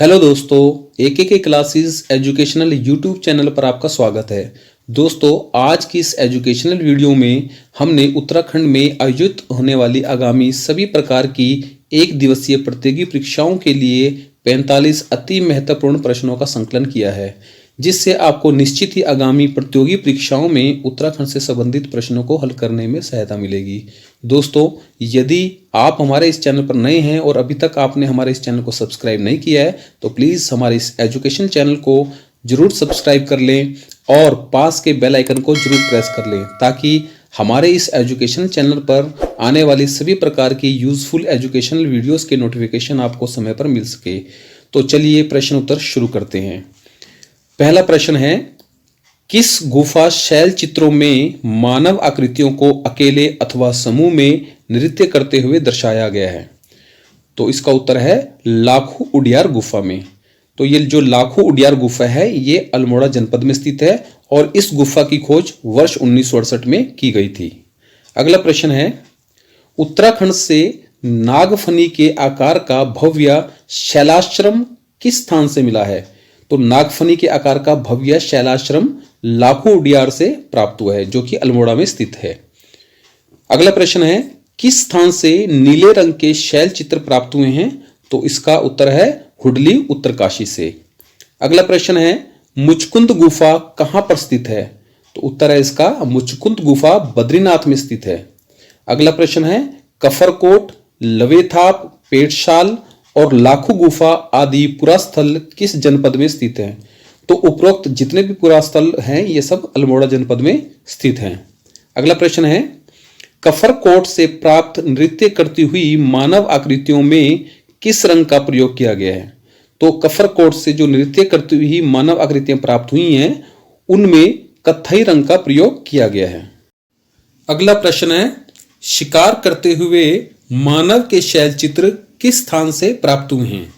Hello दोस्तों, के classes educational YouTube channel पर आपका स्वागत है। दोस्तों, आज की इस एजुकेशनल वीडियो में हमने उत्तराखंड में आयोजित होने वाली आगामी सभी प्रकार की एक दिवसीय प्रतियोगी परीक्षाओं के लिए 45 अति महत्वपूर्ण प्रश्नों का संकलन किया है, जिससे आपको निश्चित ही आगामी प्रतियोगी परीक्षाओं में उत्तराखंड से संबंधित प्रश्नों को हल करने में सहायता मिलेगी। दोस्तों, यदि आप हमारे इस चैनल पर नए हैं और अभी तक आपने हमारे इस चैनल को सब्सक्राइब नहीं किया है तो प्लीज़ हमारे इस एजुकेशन चैनल को जरूर सब्सक्राइब कर लें और पास के बेल आइकन को जरूर प्रेस कर लें, ताकि हमारे इस एजुकेशन चैनल पर आने वाली सभी प्रकार की यूजफुल एजुकेशनल वीडियोस के नोटिफिकेशन आपको समय पर मिल सके। तो चलिए प्रश्न उत्तर शुरू करते हैं। पहला प्रश्न है, किस गुफा शैल चित्रों में मानव आकृतियों को अकेले अथवा समूह में नृत्य करते हुए दर्शाया गया है? तो इसका उत्तर है लाखू उडियार गुफा में। तो ये जो लाखू उडियार गुफा है ये अल्मोड़ा जनपद में स्थित है और इस गुफा की खोज वर्ष 1968 में की गई थी। अगला प्रश्न है, उत्तराखंड से नागफनी के आकार का भव्य शैलाश्रम किस स्थान से मिला है? तो नागफनी के आकार का भव्य शैलाश्रम लाखू उडियार से प्राप्त हुआ है, जो कि अल्मोड़ा में स्थित है। अगला प्रश्न है, किस स्थान से नीले रंग के शैल चित्र प्राप्त हुए हैं? तो इसका उत्तर है हुडली उत्तरकाशी से। अगला प्रश्न है, मुचकुंद गुफा कहां पर स्थित है? तो उत्तर है इसका मुचकुंद गुफा बद्रीनाथ में स्थित है। अगला प्रश्न है, कफरकोट, लवेथाप, पेटशाल और लाखू गुफा आदि पुरास्थल किस जनपद में स्थित हैं? तो उपरोक्त जितने भी पुरास्थल हैं ये सब अल्मोड़ा जनपद में स्थित हैं। अगला प्रश्न है, कफरकोट से प्राप्त नृत्य करती हुई मानव आकृतियों में किस रंग का प्रयोग किया गया है? तो कफरकोट से जो नृत्य करती हुई मानव आकृतियां प्राप्त हुई हैं उनमें कत्थई रंग का प्रयोग किया गया है। अगला प्रश्न है, शिकार करते हुए मानव के शैल चित्र किस स्थान से प्राप्त हुए हैं?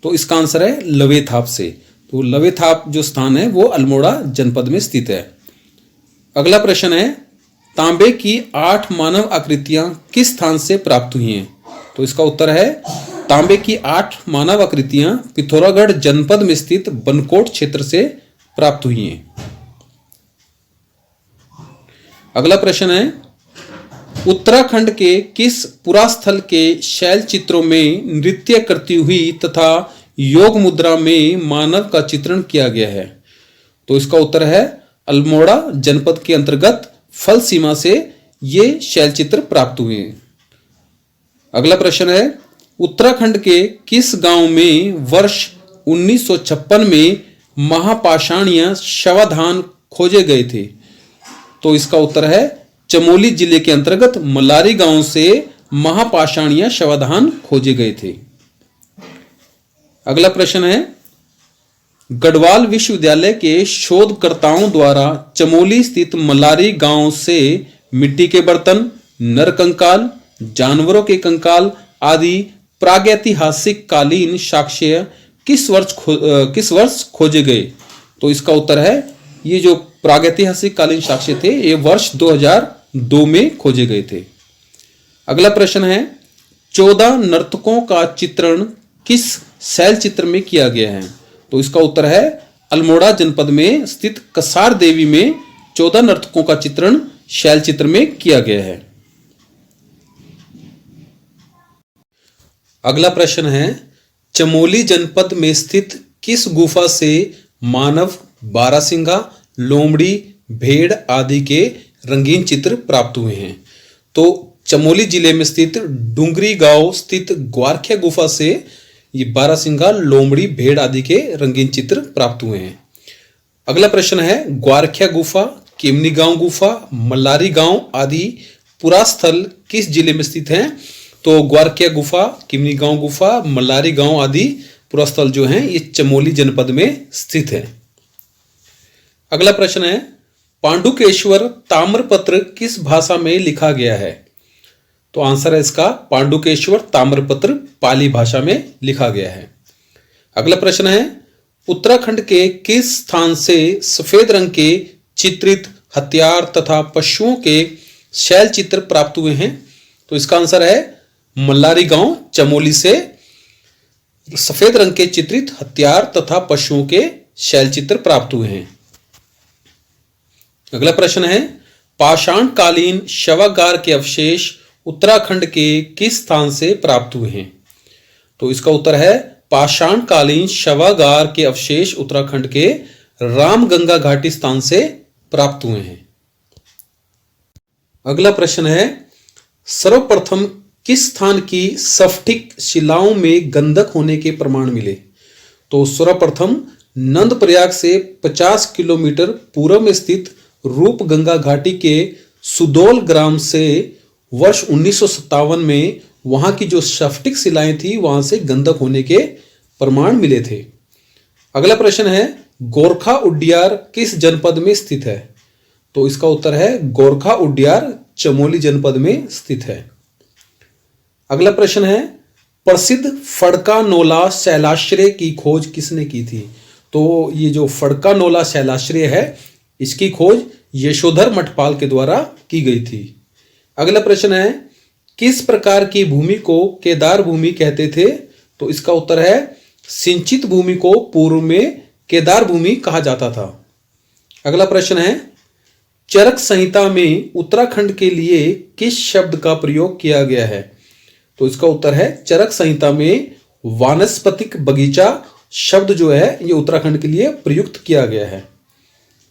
तो इसका आंसर है लवेथाप से। तो लवेथाप जो स्थान है वो अल्मोड़ा जनपद में स्थित है। अगला प्रश्न है, तांबे की 8 मानव आकृतियां किस स्थान से प्राप्त हुई हैं? तो इसका उत्तर है तांबे की 8 मानव आकृतियां पिथौरागढ़ जनपद में स्थित बनकोट क्षेत्र से प्राप्त हुई हैं। अगला प्रश्न है, उत्तराखंड के किस पुरास्थल के शैल चित्रों में नृत्य करती हुई तथा योग मुद्रा में मानव का चित्रण किया गया है? तो इसका उत्तर है अल्मोड़ा जनपद के अंतर्गत फल सीमा से ये शैल चित्र प्राप्त हुए हैं। अगला प्रश्न है, उत्तराखंड के किस गांव में वर्ष 1956 में महापाषाणीय शवाधान खोजे गए थे? तो इसका उत्तर है चमोली जिले के अंतर्गत मलारी गांव से महापाषाणीय शवाधान खोजे गए थे। अगला प्रश्न है, गढ़वाल विश्वविद्यालय के शोधकर्ताओं द्वारा चमोली स्थित मलारी गांव से मिट्टी के बर्तन, नर कंकाल, जानवरों के कंकाल आदि प्रागैतिहासिक कालीन साक्ष्य किस वर्ष खोजे गए? तो इसका उत्तर है ये जो प्रागैतिहासिक कालीन साक्ष्य थे ये वर्ष 2002 में खोजे गए थे। अगला प्रश्न है, 14 नर्तकों का चित्रण किस शैल चित्र में किया गया है? तो इसका उत्तर है अल्मोड़ा जनपद में स्थित कसार देवी में 14 नर्तकों का चित्रण शैल चित्र में किया गया है। अगला प्रश्न है, चमोली जनपद में स्थित किस गुफा से मानव, बारासिंगा, लोमड़ी, भेड़ आदि के रंगीन चित्र प्राप्त हुए हैं? तो चमोली जिले में स्थित डुंगरी गांव स्थित ग्वारख्या गुफा से ये बारासिंगा, लोमड़ी, भेड़ आदि के रंगीन चित्र प्राप्त हुए हैं। अगला प्रश्न है, ग्वारख्या गुफा, केमनी गांव गुफा, मल्लारी गांव आदि पुरास्थल किस जिले में स्थित हैं? तो ग्वारख्या गुफा, केमनी गांव गुफा, मल्लारी गांव आदि पुरास्थल जो हैं ये चमोली जनपद में स्थित है। अगला प्रश्न है, पांडुकेश्वर ताम्रपत्र किस भाषा में लिखा गया है? तो आंसर है इसका पांडुकेश्वर ताम्रपत्र पाली भाषा में लिखा गया है। अगला प्रश्न है, उत्तराखंड के किस स्थान से सफेद रंग के चित्रित हथियार तथा पशुओं के शैल चित्र प्राप्त हुए हैं? तो इसका आंसर है मल्लारी गांव चमोली से सफेद रंग के चित्रित हथियार तथा पशुओं के शैल चित्र प्राप्त हुए हैं। अगला प्रश्न है, पाषाण कालीन शवागार के अवशेष उत्तराखंड के किस स्थान से प्राप्त हुए हैं? तो इसका उत्तर है पाषाण कालीन शवागार के अवशेष उत्तराखंड के रामगंगा घाटी स्थान से प्राप्त हुए हैं। अगला प्रश्न है, सर्वप्रथम किस स्थान की स्फटिक शिलाओं में गंधक होने के प्रमाण मिले? तो सर्वप्रथम नंदप्रयाग से 50 किलोमीटर पूर्व में स्थित रूपगंगा घाटी के सुदौल ग्राम से वर्ष 1957 में वहां की जो स्फटिक शिलाएं थी वहां से गंधक होने के प्रमाण मिले थे। अगला प्रश्न है, गोरखा उड्डियार किस जनपद में स्थित है? तो इसका उत्तर है गोरखा उड्डियार चमोली जनपद में स्थित है। अगला प्रश्न है, प्रसिद्ध फड़का नोला शैलाश्रय की खोज किसने की थी? तो ये जो फड़का नोला शैलाश्रय है इसकी खोज यशोधर मठपाल के द्वारा की गई थी। अगला प्रश्न है, किस प्रकार की भूमि को केदार भूमि कहते थे? तो इसका उत्तर है सिंचित भूमि को पूर्व में केदार भूमि कहा जाता था। अगला प्रश्न है, चरक संहिता में उत्तराखंड के लिए किस शब्द का प्रयोग किया गया है? तो इसका उत्तर है चरक संहिता में वानस्पतिक बगीचा शब्द जो है ये उत्तराखंड के लिए प्रयुक्त किया गया है।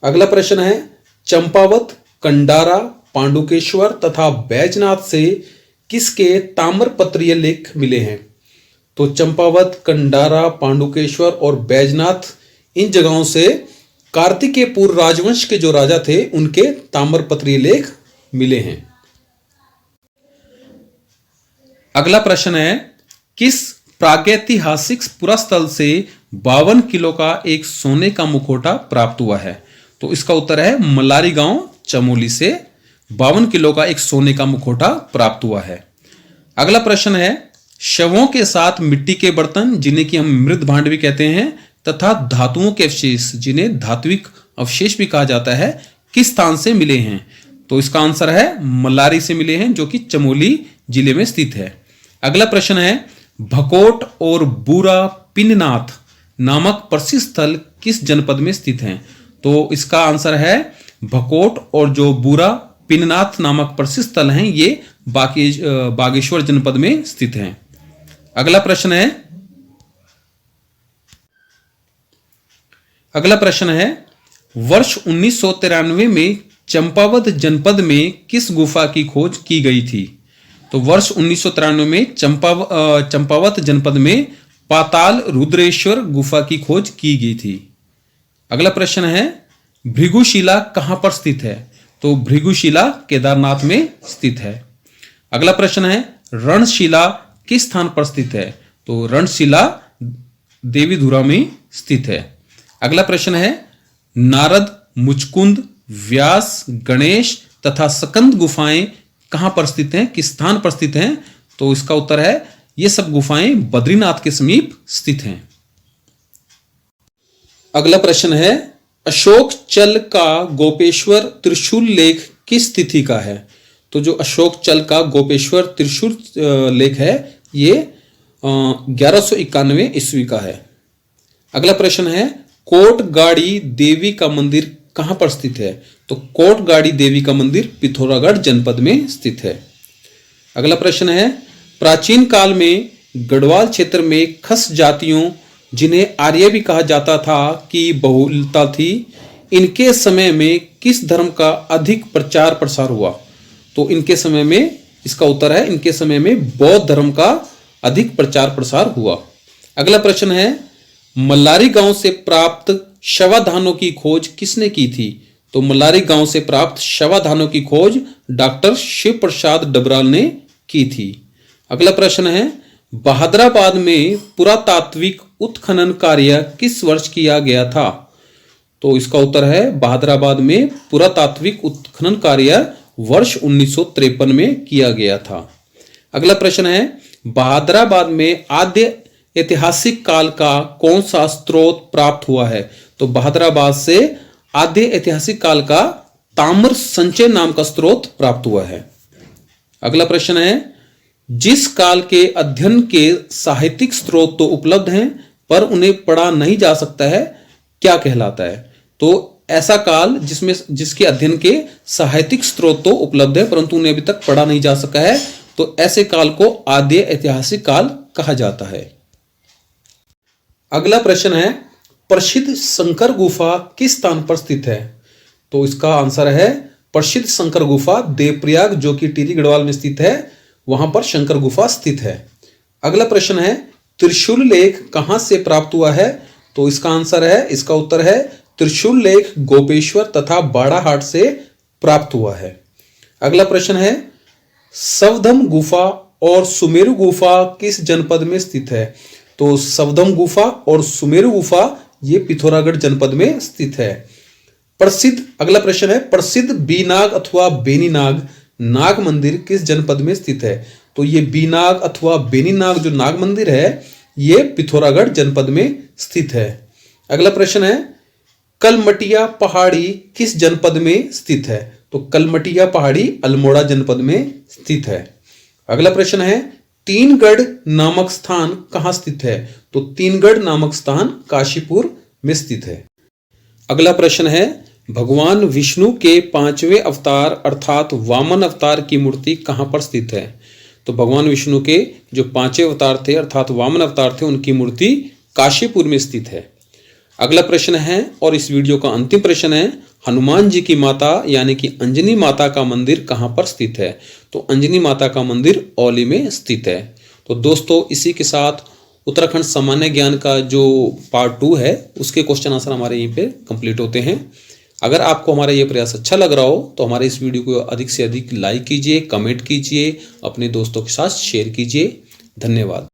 अगला प्रश्न है, चंपावत, कंडारा, पांडुकेश्वर तथा बैजनाथ से किसके ताम्रपत्रीय लेख मिले हैं? तो चंपावत, कंडारा, पांडुकेश्वर और बैजनाथ इन जगहों से कार्तिकेय पूर्व राजवंश के जो राजा थे उनके ताम्रपत्रीय लेख मिले हैं। अगला प्रश्न है, किस प्रागैतिहासिक पुरास्थल से 52 किलो का एक सोने का मुखौटा प्राप्त हुआ है? तो इसका उत्तर है मल्लारी गांव चमोली से 52 किलो का एक सोने का मुखौटा प्राप्त हुआ है। अगला प्रश्न है, शवों के साथ मिट्टी के बर्तन जिन्हें कि हम मृत भांड भी कहते हैं तथा धातुओं के अवशेष जिन्हें धात्विक अवशेष भी कहा जाता है किस स्थान से मिले हैं? तो इसका आंसर है मल्लारी से मिले हैं जो कि चमोली जिले में स्थित है। अगला प्रश्न है, भकोट और बूरा पिननाथ नामक प्रसिद्ध स्थल किस जनपद में स्थित हैं? तो इसका आंसर है भकोट और जो बूरा पिननाथ नामक प्रसिद्ध स्थल हैं ये बागेश्वर जनपद में स्थित हैं। अगला प्रश्न है, वर्ष 1993 में चंपावत जनपद में किस गुफा की खोज की गई थी? तो वर्ष 1993 में चंपावत जनपद में पाताल रुद्रेश्वर गुफा की खोज की गई थी। अगला प्रश्न है, भृगुशिला कहां पर स्थित है? तो भृगुशिला केदारनाथ में स्थित है। अगला प्रश्न है, रणशिला किस स्थान पर स्थित है? तो रणशिला देवीधुरा में स्थित है। अगला प्रश्न है, नारद, मुचकुंद, व्यास, गणेश तथा स्कंद गुफाएं कहां पर स्थित हैं, किस स्थान पर स्थित हैं? तो इसका उत्तर है ये सब गुफाएं बद्रीनाथ के समीप स्थित हैं। अगला प्रश्न है, अशोक चल का गोपेश्वर त्रिशूल लेख किस तिथि का है? तो जो अशोक चल का गोपेश्वर त्रिशूल लेख है ये 1191 ईस्वी का है। अगला प्रश्न है, कोटगाड़ी देवी का मंदिर कहां पर स्थित है? तो कोटगाड़ी देवी का मंदिर पिथौरागढ़ जनपद में स्थित है। अगला प्रश्न है, प्राचीन काल में गढ़वाल क्षेत्र में खस जातियों जिन्हें आर्य भी कहा जाता था की बहुलता थी, इनके समय में किस धर्म का अधिक प्रचार प्रसार हुआ? तो इनके समय में, इसका उत्तर है इनके समय में बौद्ध धर्म का अधिक प्रचार प्रसार हुआ। अगला प्रश्न है, मल्लारी गांव से प्राप्त शवाधानों की खोज किसने की थी? तो मल्लारी गांव से प्राप्त शवाधानों की खोज डॉक्टर शिव प्रसाद डबराल ने की थी। अगला प्रश्न है, बहादुराबाद में पुरातात्विक उत्खनन कार्य किस वर्ष किया गया था? तो इसका उत्तर है बहादुराबाद में पुरातात्विक उत्खनन कार्य वर्ष 1953 में किया गया था। अगला प्रश्न है, बहादुराबाद में आद्य ऐतिहासिक काल का कौन सा स्रोत प्राप्त हुआ है? तो बहादुराबाद से आद्य ऐतिहासिक काल का ताम्र संचय नाम का स्रोत प्राप्त हुआ है। अगला प्रश्न है, जिस काल के अध्ययन के साहित्यिक स्रोत तो उपलब्ध हैं पर उन्हें पढ़ा नहीं जा सकता है, क्या कहलाता है? तो ऐसा काल जिसके अध्ययन के साहित्यिक स्रोत तो उपलब्ध है परंतु उन्हें अभी तक पढ़ा नहीं जा सका है, तो ऐसे काल को आद्य ऐतिहासिक काल कहा जाता है। अगला प्रश्न है, प्रसिद्ध शंकर गुफा किस स्थान पर स्थित है? तो इसका आंसर है प्रसिद्ध शंकर गुफा देवप्रयाग, जो कि टिहरी गढ़वाल में स्थित है, वहां पर शंकर गुफा स्थित है। अगला प्रश्न है, त्रिशूल लेख कहां से प्राप्त हुआ है? तो इसका आंसर है, इसका उत्तर है त्रिशूल लेख गोपेश्वर तथा बाड़ाहाट से प्राप्त हुआ है। अगला प्रश्न है, सवधम गुफा और सुमेरु गुफा किस जनपद में स्थित है? तो सवधम गुफा और सुमेरु गुफा ये पिथौरागढ़ जनपद में स्थित है। अगला प्रश्न है, प्रसिद्ध बीनाग अथवा बेनीनाग नाग मंदिर किस जनपद में स्थित है? तो ये बीनाग अथवा बेनीनाग जो नाग मंदिर है ये पिथौरागढ़ जनपद में स्थित है। अगला प्रश्न है, कलमटिया पहाड़ी किस जनपद में स्थित है? तो कलमटिया पहाड़ी अल्मोड़ा जनपद में स्थित है। अगला प्रश्न है, तीनगढ़ नामक स्थान कहां स्थित है? तो तीनगढ़ नामक स्थान काशीपुर में स्थित है। अगला प्रश्न है, भगवान विष्णु के 5वें अवतार अर्थात वामन अवतार की मूर्ति कहां पर स्थित है? तो भगवान विष्णु के जो 5वें अवतार थे अर्थात वामन अवतार थे उनकी मूर्ति काशीपुर में स्थित है। अगला प्रश्न है और इस वीडियो का अंतिम प्रश्न है, हनुमान जी की माता यानी कि अंजनी माता का मंदिर कहां पर स्थित है? तो अंजनी माता का मंदिर औली में स्थित है। तो दोस्तों इसी के साथ उत्तराखंड सामान्य ज्ञान का जो पार्ट 2 है उसके क्वेश्चन आंसर हमारे यहीं पे कंप्लीट होते हैं। अगर आपको हमारा ये प्रयास अच्छा लग रहा हो तो हमारे इस वीडियो को अधिक से अधिक लाइक कीजिए, कमेंट कीजिए, अपने दोस्तों के साथ शेयर कीजिए। धन्यवाद।